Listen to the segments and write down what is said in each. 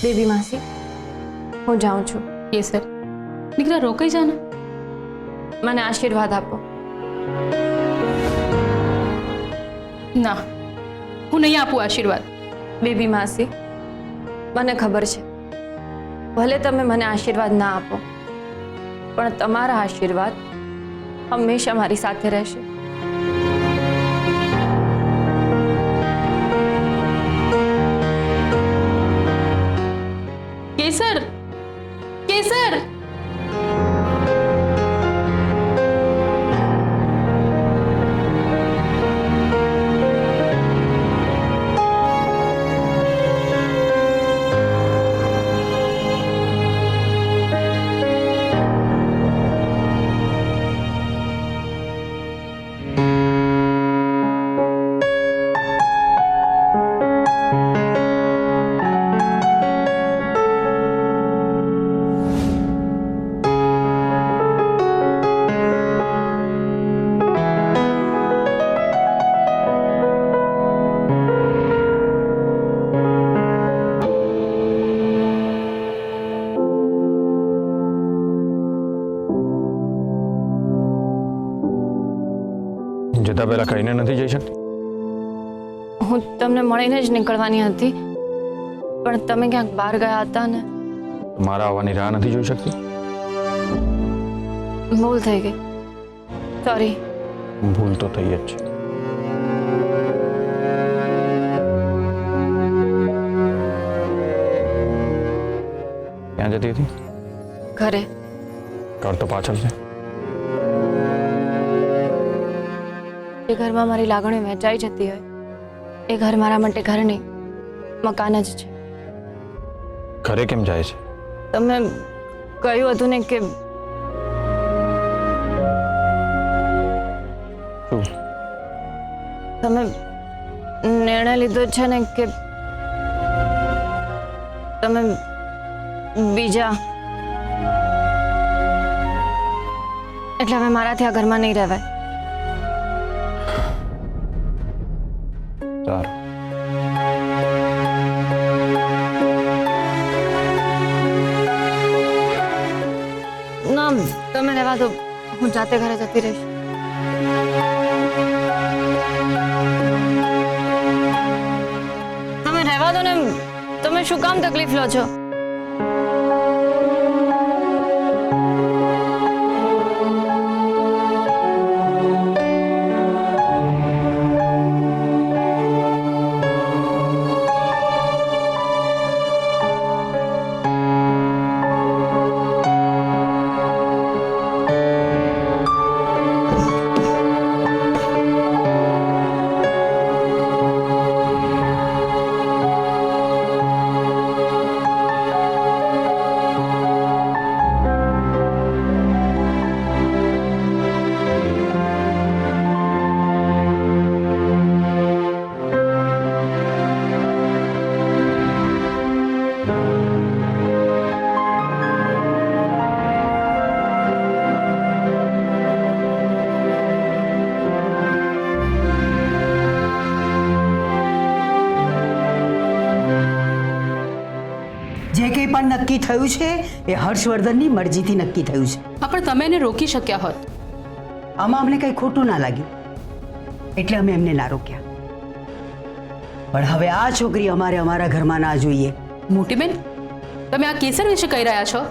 Baby માસી, હું જાઉં છું. કેસર દીકરા રોકાઈ જા ને. મને આશીર્વાદ આપો. ના, હું નહીં આપું આશીર્વાદ. બેબી માસી, મને ખબર છે ભલે તમે મને આશીર્વાદ ના આપો, પણ તમારા આશીર્વાદ હંમેશા મારી સાથે રહેશે. કેસર, કેસર. જતા પહેલા કહીને નથી જઈ શકતી? હું તમને મળીને જ નીકળવાની હતી, પણ તમે ક્યાંક બહાર ગયા હતા ને. મારા આવવાની રાહ નથી જોઈ શકતી? ભૂલ થઈ ગઈ, સોરી. ભૂલ તો થઈ જ છે. ક્યાં જતી હતી? ઘરે. ઘર તો પાછળ છે. જે ઘરમાં મારી લાગણીઓ વહેંચાઈ જતી હોય એ ઘર મારા માટે ઘર નહીં, મકાન જ છે. ઘરે કેમ જાય છે? તમે કહ્યું હતું ને કે શું? તમે નિર્ણય લીધો છે ને કે તમે બીજા, એટલે હવે મારાથી આ ઘરમાં નહીં રહેવાય. સારું. ના, તમે રહેવા દો, હું જાતે ઘરે જતી રહીશ. તમે રહેવા દો ને, તમે શું કામ તકલીફ લો છો? જે કંઈ પણ નક્કી થયું છે એ હર્ષવર્ધનની મરજીથી નક્કી થયું છે. પણ તમે એને રોકી શક્યા હોત. આમાં અમને કંઈ ખોટું ના લાગ્યું એટલે અમે એમને ના રોક્યા. પણ હવે આ છોકરી અમારે અમારા ઘરમાં ના જોઈએ. મોટી બેન, તમે આ કેસર વિશે કહી રહ્યા છો?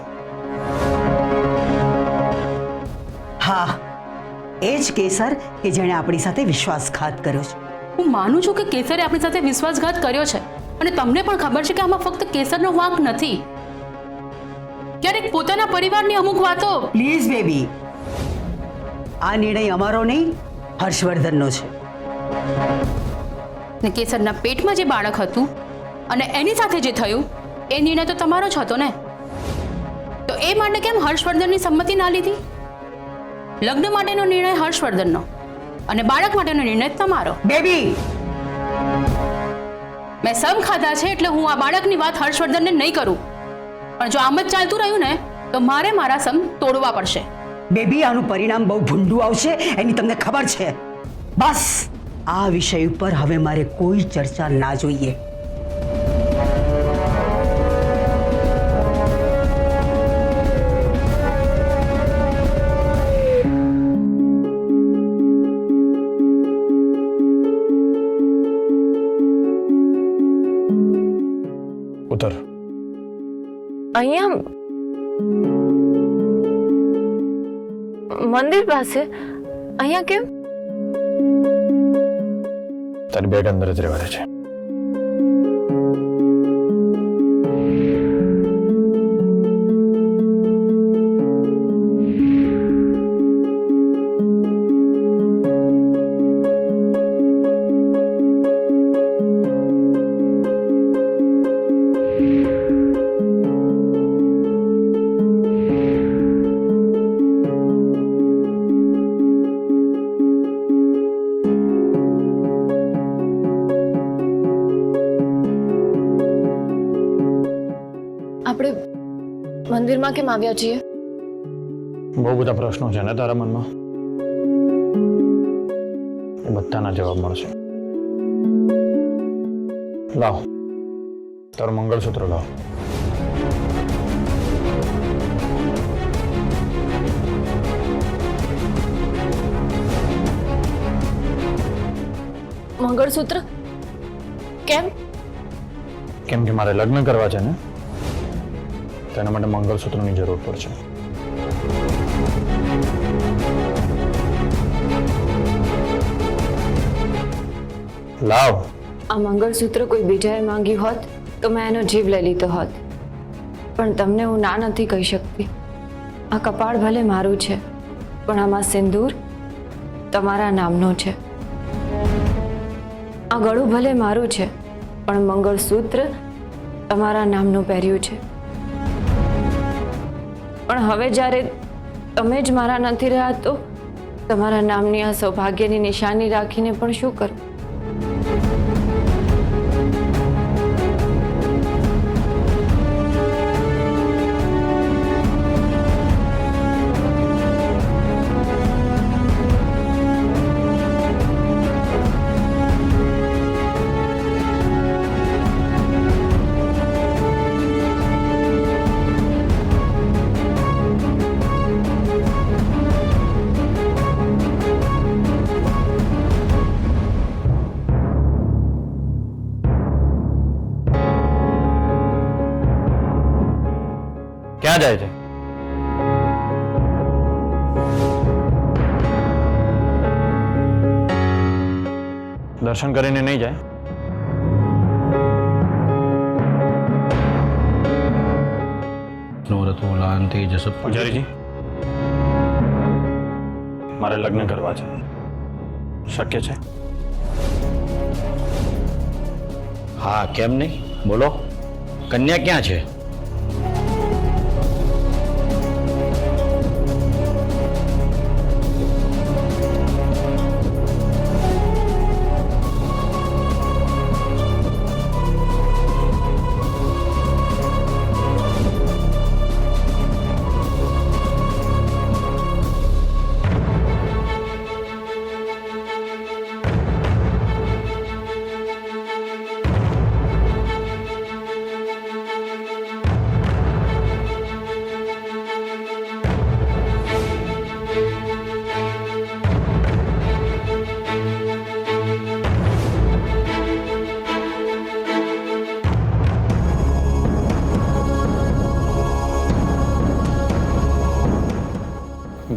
હા, એ જ કેસર કે જેણે આપણી સાથે વિશ્વાસઘાત કર્યો છે. હું માનું છું કે કેસરે આપણી સાથે વિશ્વાસઘાત કર્યો છે, અને તમને પણ ખબર છે કે આમાં ફક્ત કેસરનો વાંક નથી. ક્યારેક પોતાના પરિવારની અમુક વાતો. પ્લીઝ બેબી, આ નિર્ણય અમારો નહીં, હર્ષવર્ધનનો છે. ને કેસરના પેટમાં જે બાળક હતું અને એની સાથે જે થયું એ નિર્ણય તો તમારો જ હતો ને. તો એ માટે કેમ હર્ષવર્ધનની સંમતિ ના લીધી? લગ્ન માટેનો નિર્ણય હર્ષવર્ધનનો અને બાળક માટેનો નિર્ણય તમારો. બેબી, મેં સમ ખાધા છે એટલે હું આ બાળકની વાત હર્ષવર્ધનને નહીં કરું, પણ જો આમ જ ચાલતું રહ્યું ને તો મારે મારા સમ તોડવા પડશે. બેબી, આનું પરિણામ બહુ ભૂંડું આવશે, એની તમને ખબર છે. બસ આ વિષય ઉપર હવે મારે કોઈ ચર્ચા ના જોઈએ. ઉતર. અહીંયા મંદિર પાસે અહીંયા કેમ? તારી બેગ અંદર જ રહેવા દે છે. આપણે મંદિરમાં કેમ આવ્યા છીએ? બહુ બધા પ્રશ્નો છે ને તારા મનમાં, એ બધાના જવાબ મળશે. લાવ તારું મંગળસૂત્ર લાવ. મંગળસૂત્ર કેમ? કેમ કે મારે લગ્ન કરવા છે ને, તેના માટે મંગળસૂત્રની જરૂર પડશે. લાવ. આ મંગળસૂત્ર કોઈ બીજાએ માંગ્યું હોત તો મેં એનો જીવ લઈ લીધો હોત, પણ તમને હું ના નથી કહી શકતી. આ કપાળ ભલે મારું છે, પણ આમાં સિંદૂર તમારા નામનો છે. આ ગળું ભલે મારું છે, પણ મંગળસૂત્ર તમારા નામનું પહેર્યું છે. પણ હવે જ્યારે તમે જ મારા નથી રહ્યા તો તમારા નામની આ સૌભાગ્યની નિશાની રાખીને પણ શું કરું? ક્યાં જાય છે? દર્શન કરીને નહીં જાય? પૂજારીજી, મારે લગ્ન કરવા છે, શક્ય છે? હા, કેમ નહીં, બોલો. કન્યા ક્યાં છે?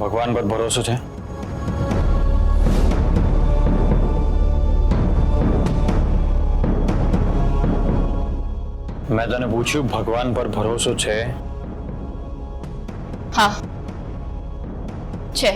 ભગવાન પર ભરોસો છે? મેં તને પૂછ્યું, ભગવાન પર ભરોસો છે? હા છે.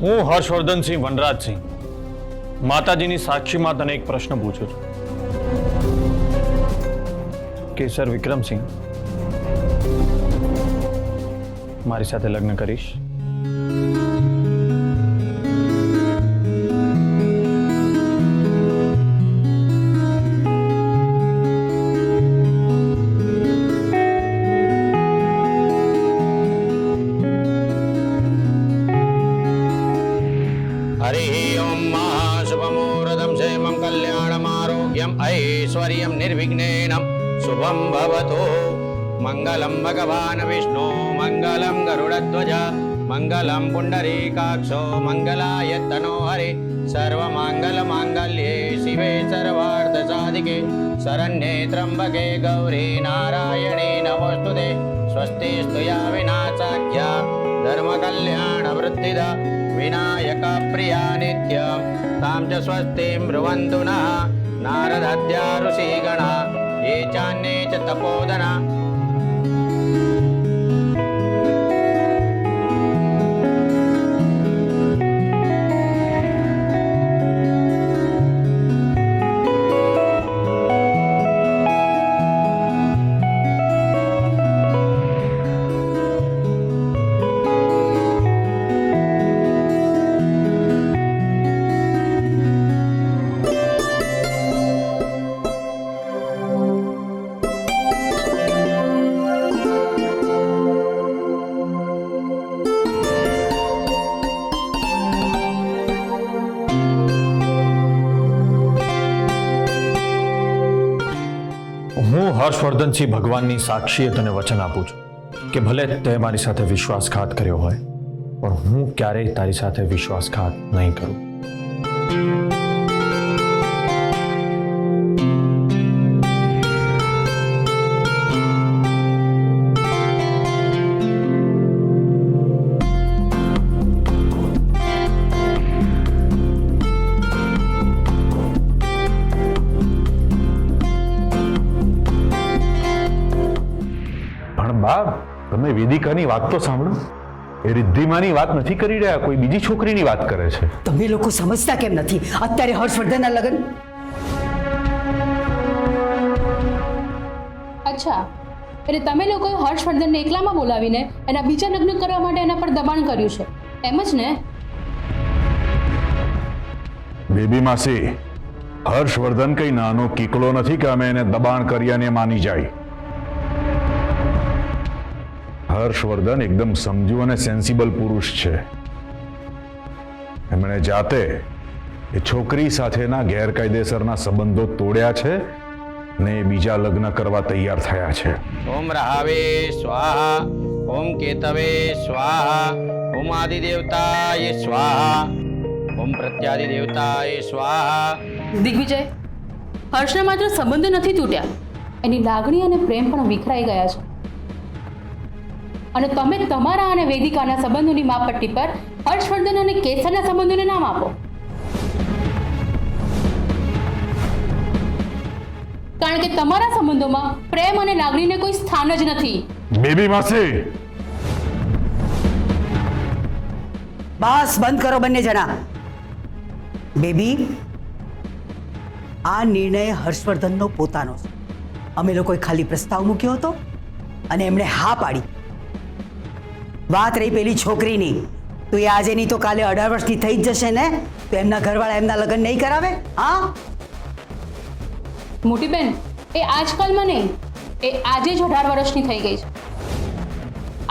હું હર્ષવર્ધનસિંહ વનરાજસિંહ માતાજીની સાક્ષીમાં તને એક પ્રશ્ન પૂછું છું. કેસર વિક્રમસિંહ, મારી સાથે લગ્ન કરીશ? शुभमुहूर्तं क्षेमं कल्याणमारोग्यम् ऐश्वर्यं निर्विघ्नेन શુભમ ભવતો. મંગલમ ભગવાન વિષ્ણુ મંગલમ ગરુડધ્વજ મંગલમ પુંડરીકાક્ષો મંગલાય તનો હરે. સર્વમાંગલ માંગલ્યે શિવે સર્વાર્થ સાધિકે શરણ્યે ત્રંબકે ગૌરી નારાયણે નમોસ્તુતે. સ્વસ્તિ સ્તુયા વિનાશાખ્યા ધર્મ કલ્યાણ વૃદ્ધિદા વિનાયક પ્રિયા નિત્ય. તામ ચ સ્વસ્તિ બ્રુવન્તુ નઃ નારદાદ્યા ઋષિગણા ये चान्ये च तपोधना. હું હર્ષવર્ધનસિંહ ભગવાનની સાક્ષીએ તને વચન આપું છું કે ભલે તે મારી સાથે વિશ્વાસઘાત કર્યો હોય, પણ હું ક્યારેય તારી સાથે વિશ્વાસઘાત નહીં કરું. બા, તમે વેદિકાની વાત તો સાંભળો. એ રિદ્ધિમાની વાત નથી કરી રહ્યા, કોઈ બીજી છોકરીની વાત કરે છે. તમે લોકો સમજતા કેમ નથી? અત્યારે હર્ષવર્ધનના લગ્ન. અચ્છા, એટલે તમે લોકોએ હર્ષવર્ધનને એકલામાં બોલાવીને એના બીજા લગ્ન કરવા માટે એના પર દબાણ કર્યું છે, એમ જ ને? બેબી માસી, હર્ષવર્ધન કઈ નાનો કીકલો નથી કે અમે એને દબાણ કરી અને માની જાય. હર્ષવર્ધન એકદમ સમજુ અને સેન્સિબલ પુરુષ છે. એમણે જાતે એ છોકરી સાથેના ગેરકાયદેસરના સંબંધો તોડ્યા છે ને એ બીજા લગ્ન કરવા તૈયાર થયા છે. ઓમ રાહવે સ્વાહા, ઓમ કેતવે સ્વાહા, ઓમ આદિદેવતાય સ્વાહા, ઓમ પ્રત્યાદિદેવતાય સ્વાહા. દિગ્વિજય, હર્ષના માત્ર સંબંધો નથી તૂટ્યા, એની લાગણી અને પ્રેમ પણ વિખરાઈ ગયા છે. અને તમે તમારા અને વેદિકાના સંબંધોની માપપટ્ટી પર હર્ષવર્ધન અને કેસરના સંબંધોને નામ આપો. કારણ કે તમારા સંબંધોમાં પ્રેમ અને લાગણીને કોઈ સ્થાન જ નથી. બેબી માસી, બસ બંધ કરો બંને જણા. બેબી, આ નિર્ણય હર્ષવર્ધનનો પોતાનો છે. અમે લોકોએ ખાલી પ્રસ્તાવ મૂક્યો હતો અને એમણે હા પાડી. વાત રહી પેલી છોકરીની, તો એ આજે નહીં તો કાલે 18 વર્ષની થઈ જ જશે ને, તો એમના ઘરવાળા એમના લગ્ન નહીં કરાવે? હા, મોટી બેન, એ આજકાલમાં નહીં, એ આજે જ 18 વર્ષની થઈ ગઈ છે.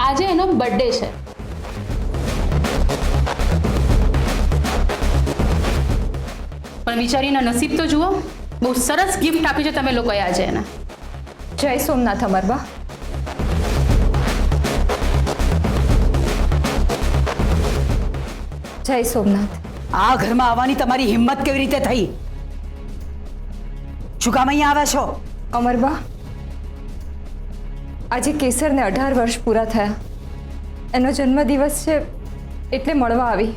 આજે એનો બર્થડે છે. પણ બિચારીના નસીબ તો જુઓ, બહુ સરસ ગિફ્ટ આપી છે તમે લોકોએ આજે એને. જય સોમનાથ અમરબા. જય સોમનાથ. આ ઘરમાં આવવાની તમારી હિંમત કેવી રીતે થઈ? શું કામ અહીંયા આવ્યા છો? અમરબા, આજે કેસરને 18 વર્ષ પૂરા થયા. એનો જન્મદિવસ છે એટલે મળવા આવી.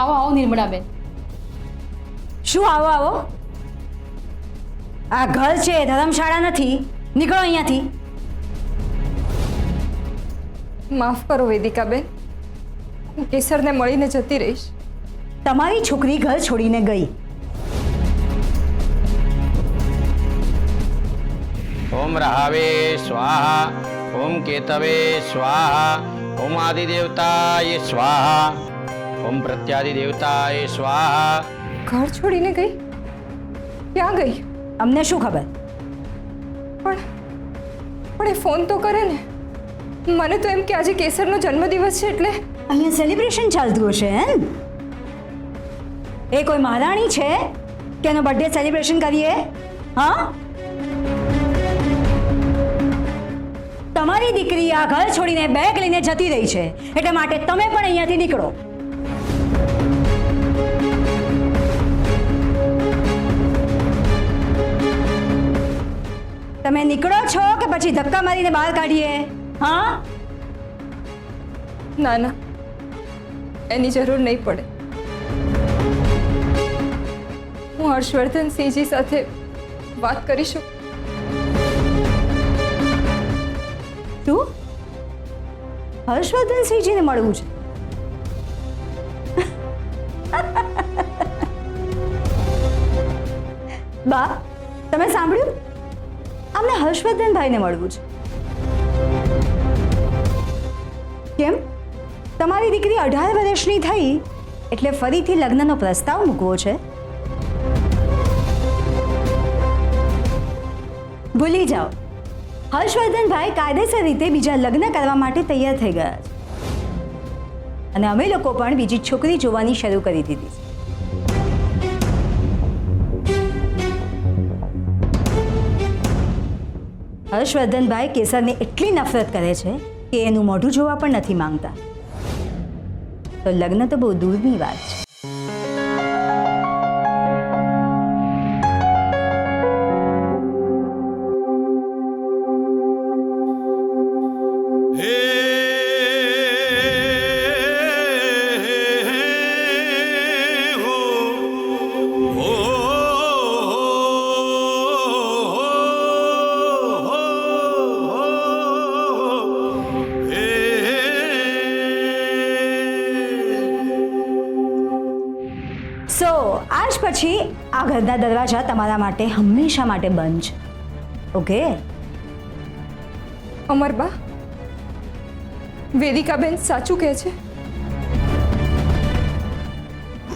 આવો આવો નિર્મળાબેન. શું આવો આવો? આ ઘર છે, ધર્મશાળા નથી. નીકળો અહીંયાથી. માફ કરો વેદિકાબેન, હું કેસરને મળીને જતી રહીશ. તમારી છોકરી ઘર છોડીને ગઈ. ઓમ રાહવે સ્વાહા, ઓમ કેતવે સ્વાહા, ઓમ આદિદેવતાય સ્વાહા, ઓમ પ્રત્યાદિદેવતાય સ્વાહા. ઘર છોડીને ગઈ? ક્યાં ગઈ? અમને શું ખબર? પણ એ ફોન તો કરે ને. મને તો એમ કે આજે કેસરનો જન્મદિવસ છે એટલે અહીંયા સેલિબ્રેશન ચાલતું હશે એમ? એ કોઈ મહારાણી છે કે એનો બર્થડે સેલિબ્રેશન કરીએ? હા, તમારી દીકરી આ ઘર છોડીને બેગ લઈને જતી રહી છે, એટલા માટે તમે પણ અહીંયાથી નીકળો. તમે નીકળો છો કે પછી ધક્કા મારીને બહાર કાઢીએ? હા, ના ના, એની જરૂર નહીં પડે. હું હર્ષવર્ધન સિંહજી સાથે વાત કરીશું. તું હર્ષવર્ધન સિંહજીને મળવું છે? બા, તમે સાંભળ્યું? અમને હર્ષવર્ધનભાઈને મળવું છે. કેમ? તમારી દીકરી 18 વર્ષની થઈ એટલે ફરીથી લગ્નનો પ્રસ્તાવ મૂકવો છે? ભૂલી જાઓ, હર્ષવર્ધનભાઈ કાયદેસર રીતે બીજા લગ્ન કરવા માટે તૈયાર થઈ ગયા છે અને અમે લોકો પણ બીજી છોકરી જોવાની શરૂ કરી દીધી છે. હર્ષવર્ધનભાઈ કેસરને એટલી નફરત કરે છે કે એનું મોઢું જોવા પણ નથી માંગતા. તો લગ્ન તો બહુ દૂરની વાત છે. સો આજ પછી આ ઘરના દરવાજા તમારા માટે હંમેશા માટે બંધ છે. ઓકે? અમરબા, વેદિકાબેન સાચું કહે છે.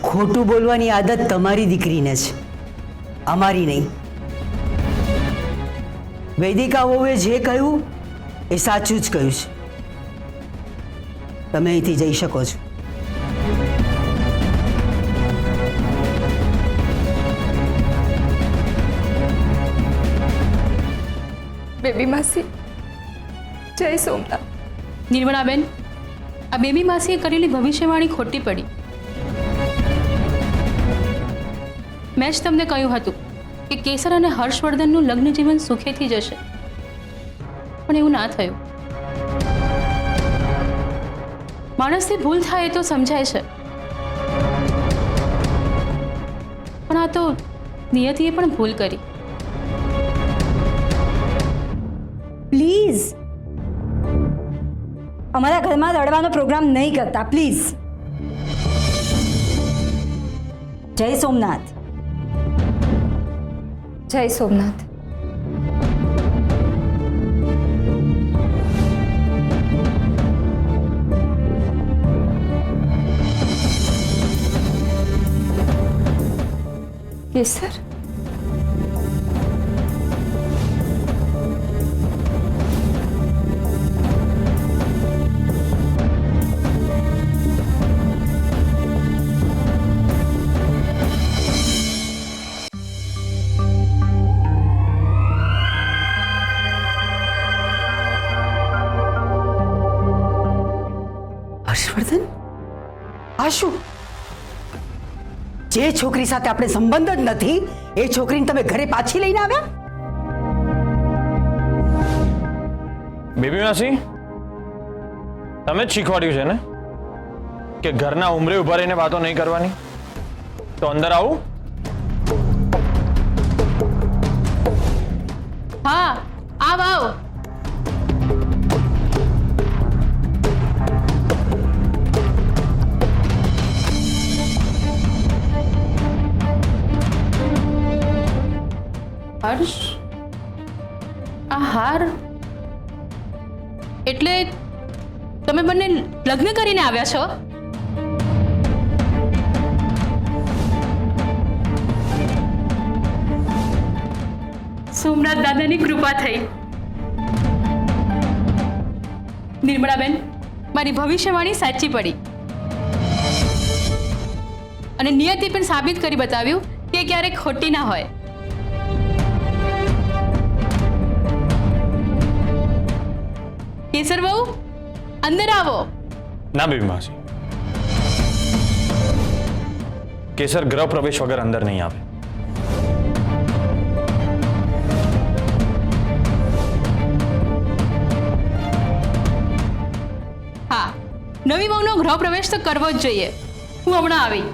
ખોટું બોલવાની આદત તમારી દીકરીને છે, અમારી નહીં. વૈદિકા વહુએ જે કહ્યું એ સાચું જ કહ્યું છે. તમે અહીંથી જઈ શકો છો. બેબી માસી, જય સોમનાથ. નિર્મળાબેન, આ બેબી માસીએ કરેલી ભવિષ્યવાણી ખોટી પડી. મેં જ તમને કહ્યું હતું કે કેસર અને હર્ષવર્ધનનું લગ્ન જીવન સુખેથી જશે, પણ એવું ના થયું. માણસથી ભૂલ થાય એ તો સમજાય છે, પણ આ તો નિયતિએ પણ ભૂલ કરી. પ્લીઝ અમારા ઘરમાં લડવાનો પ્રોગ્રામ નહીં કરતા, પ્લીઝ. જય સોમનાથ. જય સોમનાથ. કેસર, હર્ષવર્ધન, આ શું? જે છોકરી સાથે આપણે સંબંધ જ નથી એ છોકરીને તમે ઘરે પાછી લઈને આવ્યા? બેબી માસી, તમે જ શીખવાડ્યું છે ને કે ઘરના ઉંમરે ઉભા રહીને વાતો નહીં કરવાની? તો અંદર આવું? હા, આવ. હર્ષ, આ હાર એટલે તમે બંને લગ્ન કરીને આવ્યા છો? સોમનાથ દાદાની કૃપા થઈ. નિર્મળાબેન, મારી ભવિષ્યવાણી સાચી પડી અને નિયતિ પણ સાબિત કરી બતાવ્યું કે ક્યારેક ખોટી ના હોય. કેસર બહુ અંદર આવો. ના બેબી માસી, કેસર ગ્રહ પ્રવેશ વગર અંદર નહીં આવે. હા, નવી વહુનો ગૃહ પ્રવેશ તો કરવો જ જોઈએ. હું હમણાં આવી.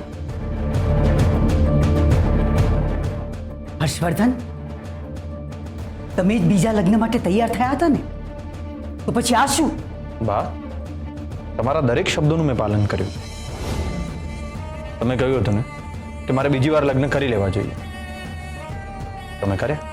હર્ષવર્ધન, તમે જ બીજા લગ્ન માટે તૈયાર થયા હતા ને, તો પછી આ શું? બા, તમારા દરેક શબ્દોનું મેં પાલન કર્યું. તમે કહ્યું હતું ને કે મારે બીજી વાર લગ્ન કરી લેવા જોઈએ. તમે કર્યા?